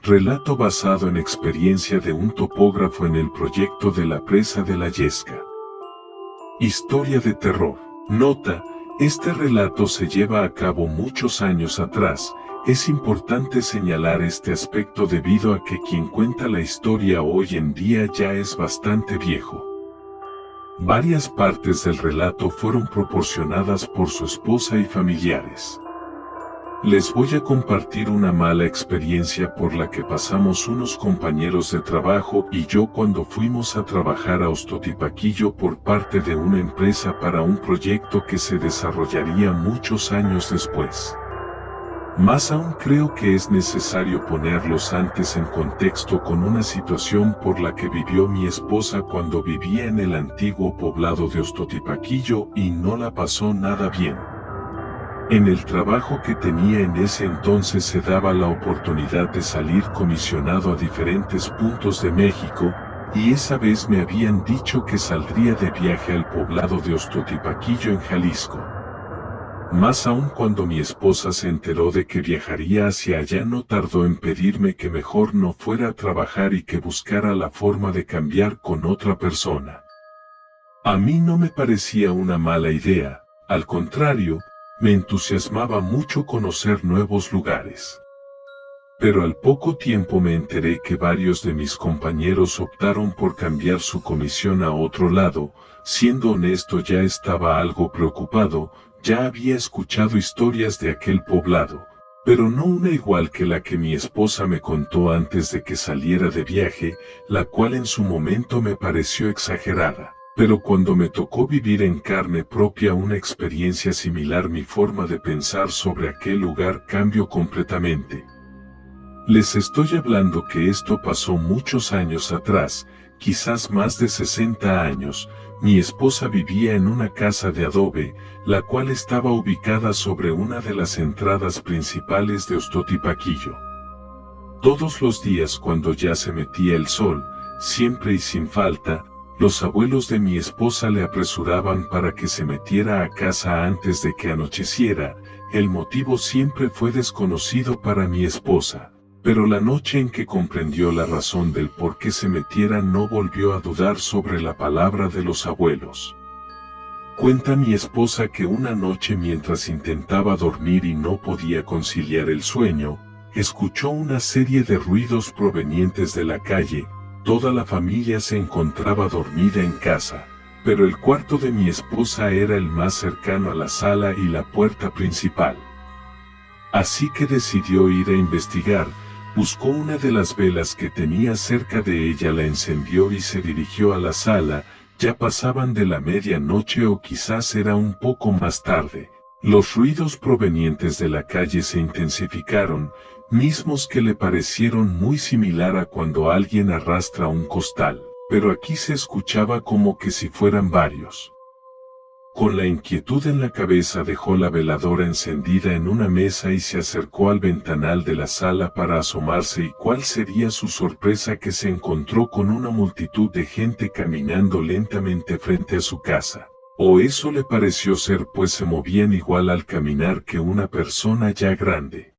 Relato basado en experiencia de un topógrafo en el proyecto de la presa de la Yesca. Historia de terror. Nota: este relato se lleva a cabo muchos años atrás. Es importante señalar este aspecto debido a que quien cuenta la historia hoy en día ya es bastante viejo. Varias partes del relato fueron proporcionadas por su esposa y familiares. Les voy a compartir una mala experiencia por la que pasamos unos compañeros de trabajo y yo cuando fuimos a trabajar a Ostotipaquillo por parte de una empresa para un proyecto que se desarrollaría muchos años después. Más aún creo que es necesario ponerlos antes en contexto con una situación por la que vivió mi esposa cuando vivía en el antiguo poblado de Ostotipaquillo y no la pasó nada bien. En el trabajo que tenía en ese entonces se daba la oportunidad de salir comisionado a diferentes puntos de México, y esa vez me habían dicho que saldría de viaje al poblado de Ostotipaquillo en Jalisco. Más aún cuando mi esposa se enteró de que viajaría hacia allá no tardó en pedirme que mejor no fuera a trabajar y que buscara la forma de cambiar con otra persona. A mí no me parecía una mala idea, al contrario, me entusiasmaba mucho conocer nuevos lugares. Pero al poco tiempo me enteré que varios de mis compañeros optaron por cambiar su comisión a otro lado. Siendo honesto, ya estaba algo preocupado. Ya había escuchado historias de aquel poblado, pero no una igual que la que mi esposa me contó antes de que saliera de viaje, la cual en su momento me pareció exagerada. Pero cuando me tocó vivir en carne propia una experiencia similar, mi forma de pensar sobre aquel lugar cambió completamente. Les estoy hablando que esto pasó muchos años atrás, quizás más de 60 años. Mi esposa vivía en una casa de adobe, la cual estaba ubicada sobre una de las entradas principales de Ostotipaquillo. Todos los días cuando ya se metía el sol, siempre y sin falta, los abuelos de mi esposa le apresuraban para que se metiera a casa antes de que anocheciera. El motivo siempre fue desconocido para mi esposa, pero la noche en que comprendió la razón del por qué se metiera no volvió a dudar sobre la palabra de los abuelos. Cuenta mi esposa que una noche mientras intentaba dormir y no podía conciliar el sueño, escuchó una serie de ruidos provenientes de la calle. Toda la familia se encontraba dormida en casa, pero el cuarto de mi esposa era el más cercano a la sala y la puerta principal. Así que decidió ir a investigar, buscó una de las velas que tenía cerca de ella, la encendió y se dirigió a la sala. Ya pasaban de la medianoche o quizás era un poco más tarde. Los ruidos provenientes de la calle se intensificaron, mismos que le parecieron muy similar a cuando alguien arrastra un costal, pero aquí se escuchaba como que si fueran varios. Con la inquietud en la cabeza dejó la veladora encendida en una mesa y se acercó al ventanal de la sala para asomarse, y cuál sería su sorpresa que se encontró con una multitud de gente caminando lentamente frente a su casa. O eso le pareció ser, pues se movían igual al caminar que una persona ya grande.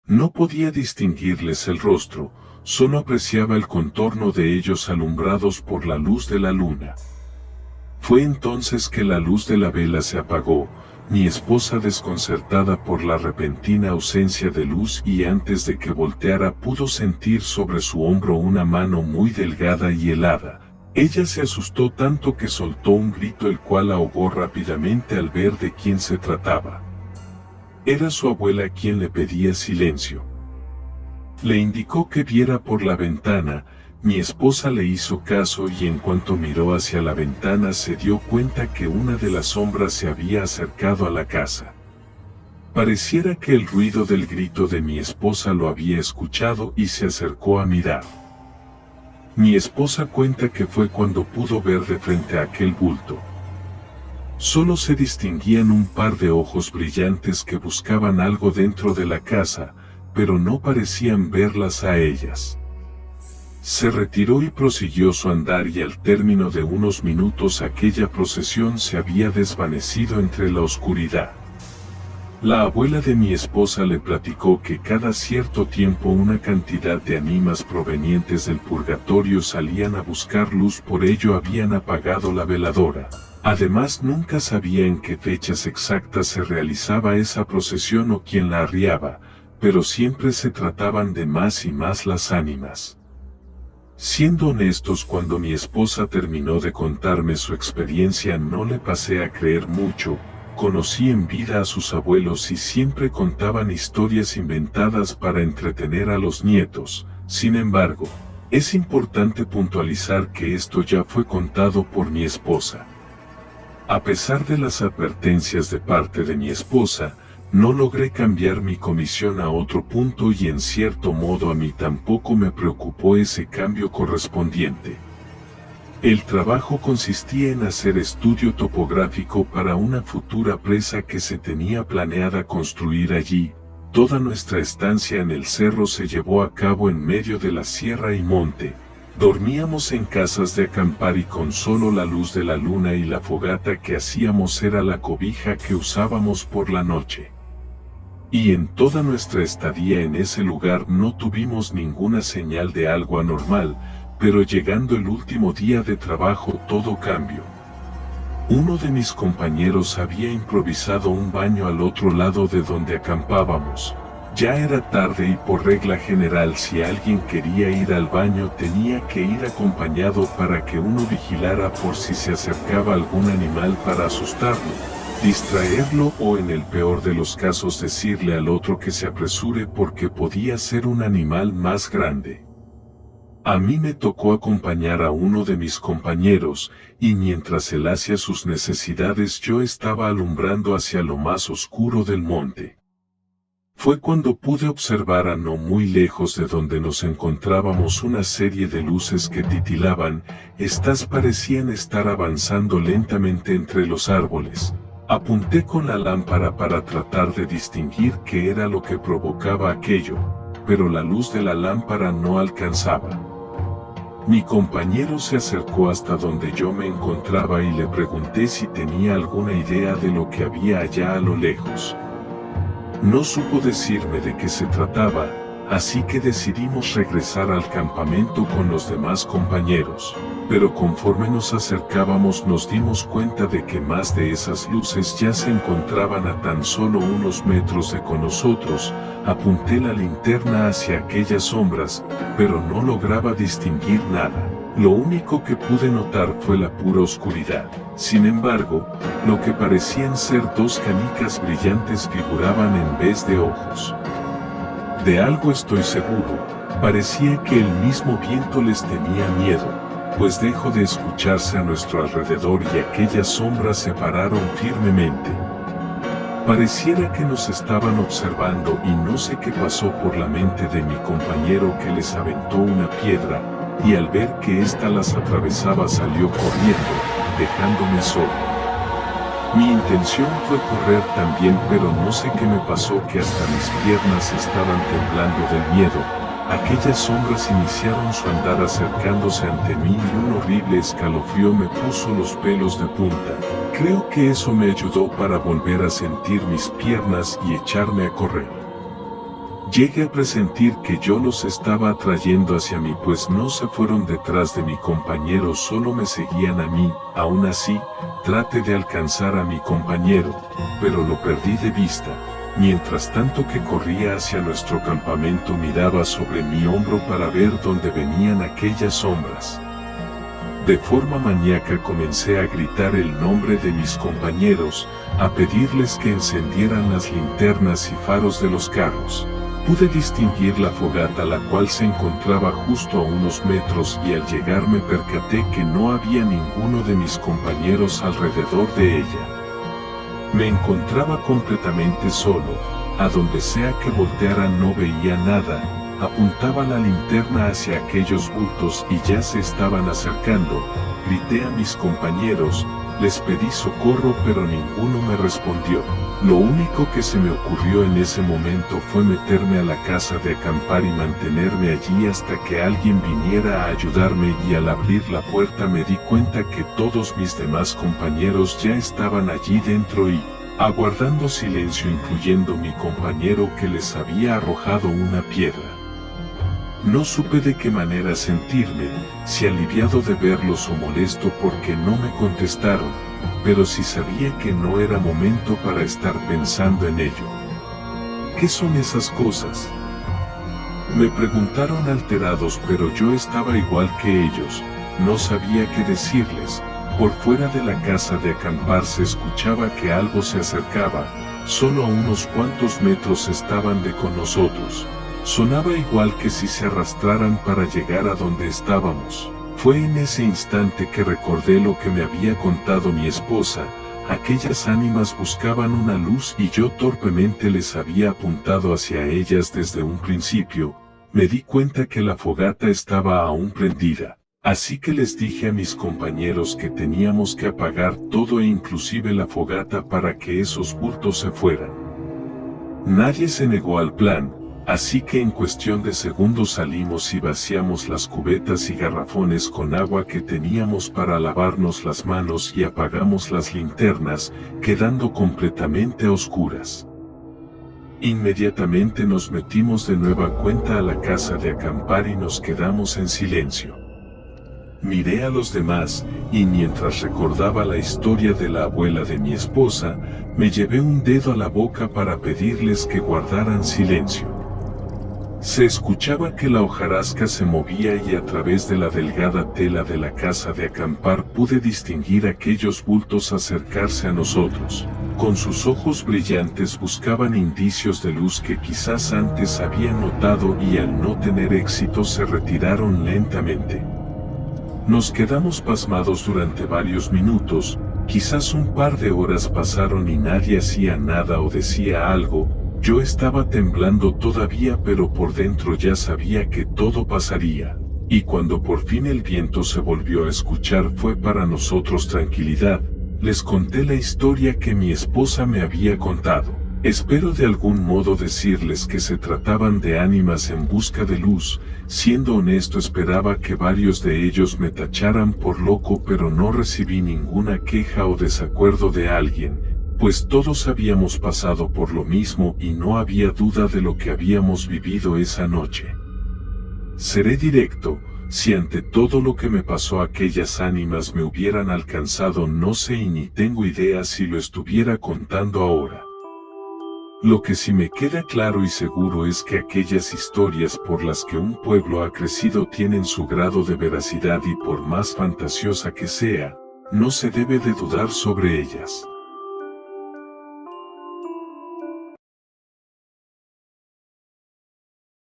No podía distinguirles el rostro, solo apreciaba el contorno de ellos alumbrados por la luz de la luna. Fue entonces que la luz de la vela se apagó. Mi esposa, desconcertada por la repentina ausencia de luz, y antes de que volteara pudo sentir sobre su hombro una mano muy delgada y helada. Ella se asustó tanto que soltó un grito, el cual ahogó rápidamente al ver de quién se trataba. Era su abuela quien le pedía silencio. Le indicó que viera por la ventana. Mi esposa le hizo caso y en cuanto miró hacia la ventana se dio cuenta que una de las sombras se había acercado a la casa. Pareciera que el ruido del grito de mi esposa lo había escuchado y se acercó a mirar. Mi esposa cuenta que fue cuando pudo ver de frente a aquel bulto. Solo se distinguían un par de ojos brillantes que buscaban algo dentro de la casa, pero no parecían verlas a ellas. Se retiró y prosiguió su andar, y al término de unos minutos aquella procesión se había desvanecido entre la oscuridad. La abuela de mi esposa le platicó que cada cierto tiempo una cantidad de ánimas provenientes del purgatorio salían a buscar luz, por ello habían apagado la veladora. Además, nunca sabía en qué fechas exactas se realizaba esa procesión o quién la arriaba, pero siempre se trataban de más y más las ánimas. Siendo honestos, cuando mi esposa terminó de contarme su experiencia no le pasé a creer mucho. Conocí en vida a sus abuelos y siempre contaban historias inventadas para entretener a los nietos. Sin embargo, es importante puntualizar que esto ya fue contado por mi esposa. A pesar de las advertencias de parte de mi esposa, no logré cambiar mi comisión a otro punto y en cierto modo a mí tampoco me preocupó ese cambio correspondiente. El trabajo consistía en hacer estudio topográfico para una futura presa que se tenía planeada construir allí. Toda nuestra estancia en el cerro se llevó a cabo en medio de la sierra y monte. Dormíamos en casas de acampar y con solo la luz de la luna y la fogata que hacíamos era la cobija que usábamos por la noche. Y en toda nuestra estadía en ese lugar no tuvimos ninguna señal de algo anormal, pero llegando el último día de trabajo todo cambió. Uno de mis compañeros había improvisado un baño al otro lado de donde acampábamos. Ya era tarde y por regla general si alguien quería ir al baño tenía que ir acompañado para que uno vigilara por si se acercaba algún animal para asustarlo, distraerlo o en el peor de los casos decirle al otro que se apresure porque podía ser un animal más grande. A mí me tocó acompañar a uno de mis compañeros, y mientras él hacía sus necesidades yo estaba alumbrando hacia lo más oscuro del monte. Fue cuando pude observar a no muy lejos de donde nos encontrábamos una serie de luces que titilaban. Estas parecían estar avanzando lentamente entre los árboles. Apunté con la lámpara para tratar de distinguir qué era lo que provocaba aquello, pero la luz de la lámpara no alcanzaba. Mi compañero se acercó hasta donde yo me encontraba y le pregunté si tenía alguna idea de lo que había allá a lo lejos. No supo decirme de qué se trataba, así que decidimos regresar al campamento con los demás compañeros, pero conforme nos acercábamos nos dimos cuenta de que más de esas luces ya se encontraban a tan solo unos metros de con nosotros. Apunté la linterna hacia aquellas sombras, pero no lograba distinguir nada. Lo único que pude notar fue la pura oscuridad. Sin embargo, lo que parecían ser dos canicas brillantes figuraban en vez de ojos. De algo estoy seguro, parecía que el mismo viento les tenía miedo, pues dejó de escucharse a nuestro alrededor y aquellas sombras se pararon firmemente. Pareciera que nos estaban observando y no sé qué pasó por la mente de mi compañero que les aventó una piedra, y al ver que ésta las atravesaba salió corriendo, dejándome solo. Mi intención fue correr también, pero no sé qué me pasó que hasta mis piernas estaban temblando del miedo. Aquellas sombras iniciaron su andar acercándose ante mí y un horrible escalofrío me puso los pelos de punta. Creo que eso me ayudó para volver a sentir mis piernas y echarme a correr. Llegué a presentir que yo los estaba atrayendo hacia mí, pues no se fueron detrás de mi compañero, solo me seguían a mí. Aún así, traté de alcanzar a mi compañero, pero lo perdí de vista. Mientras tanto que corría hacia nuestro campamento miraba sobre mi hombro para ver dónde venían aquellas sombras. De forma maníaca comencé a gritar el nombre de mis compañeros, a pedirles que encendieran las linternas y faros de los carros. Pude distinguir la fogata, la cual se encontraba justo a unos metros, y al llegar me percaté que no había ninguno de mis compañeros alrededor de ella. Me encontraba completamente solo. A donde sea que volteara no veía nada. Apuntaba la linterna hacia aquellos bultos y ya se estaban acercando. Grité a mis compañeros, les pedí socorro, pero ninguno me respondió. Lo único que se me ocurrió en ese momento fue meterme a la casa de acampar y mantenerme allí hasta que alguien viniera a ayudarme, y al abrir la puerta me di cuenta que todos mis demás compañeros ya estaban allí dentro y, aguardando silencio, incluyendo mi compañero que les había arrojado una piedra. No supe de qué manera sentirme, si aliviado de verlos o molesto porque no me contestaron, pero sí sabía que no era momento para estar pensando en ello. ¿Qué son esas cosas?, me preguntaron alterados, pero yo estaba igual que ellos, no sabía qué decirles. Por fuera de la casa de acampar se escuchaba que algo se acercaba, solo a unos cuantos metros estaban de con nosotros. Sonaba igual que si se arrastraran para llegar a donde estábamos. Fue en ese instante que recordé lo que me había contado mi esposa. Aquellas ánimas buscaban una luz y yo torpemente les había apuntado hacia ellas desde un principio. Me di cuenta que la fogata estaba aún prendida, así que les dije a mis compañeros que teníamos que apagar todo e inclusive la fogata para que esos bultos se fueran. Nadie se negó al plan, así que en cuestión de segundos salimos y vaciamos las cubetas y garrafones con agua que teníamos para lavarnos las manos y apagamos las linternas, quedando completamente a oscuras. Inmediatamente nos metimos de nueva cuenta a la casa de acampar y nos quedamos en silencio. Miré a los demás, y mientras recordaba la historia de la abuela de mi esposa, me llevé un dedo a la boca para pedirles que guardaran silencio. Se escuchaba que la hojarasca se movía y a través de la delgada tela de la casa de acampar pude distinguir aquellos bultos acercarse a nosotros. Con sus ojos brillantes buscaban indicios de luz que quizás antes habían notado y al no tener éxito se retiraron lentamente. Nos quedamos pasmados durante varios minutos, quizás un par de horas pasaron y nadie hacía nada o decía algo. Yo estaba temblando todavía, pero por dentro ya sabía que todo pasaría. Y cuando por fin el viento se volvió a escuchar fue para nosotros tranquilidad. Les conté la historia que mi esposa me había contado. Espero de algún modo decirles que se trataban de ánimas en busca de luz. Siendo honesto, esperaba que varios de ellos me tacharan por loco, pero no recibí ninguna queja o desacuerdo de alguien, pues todos habíamos pasado por lo mismo y no había duda de lo que habíamos vivido esa noche. Seré directo, si ante todo lo que me pasó aquellas ánimas me hubieran alcanzado no sé y ni tengo idea si lo estuviera contando ahora. Lo que sí me queda claro y seguro es que aquellas historias por las que un pueblo ha crecido tienen su grado de veracidad y por más fantasiosa que sea, no se debe de dudar sobre ellas.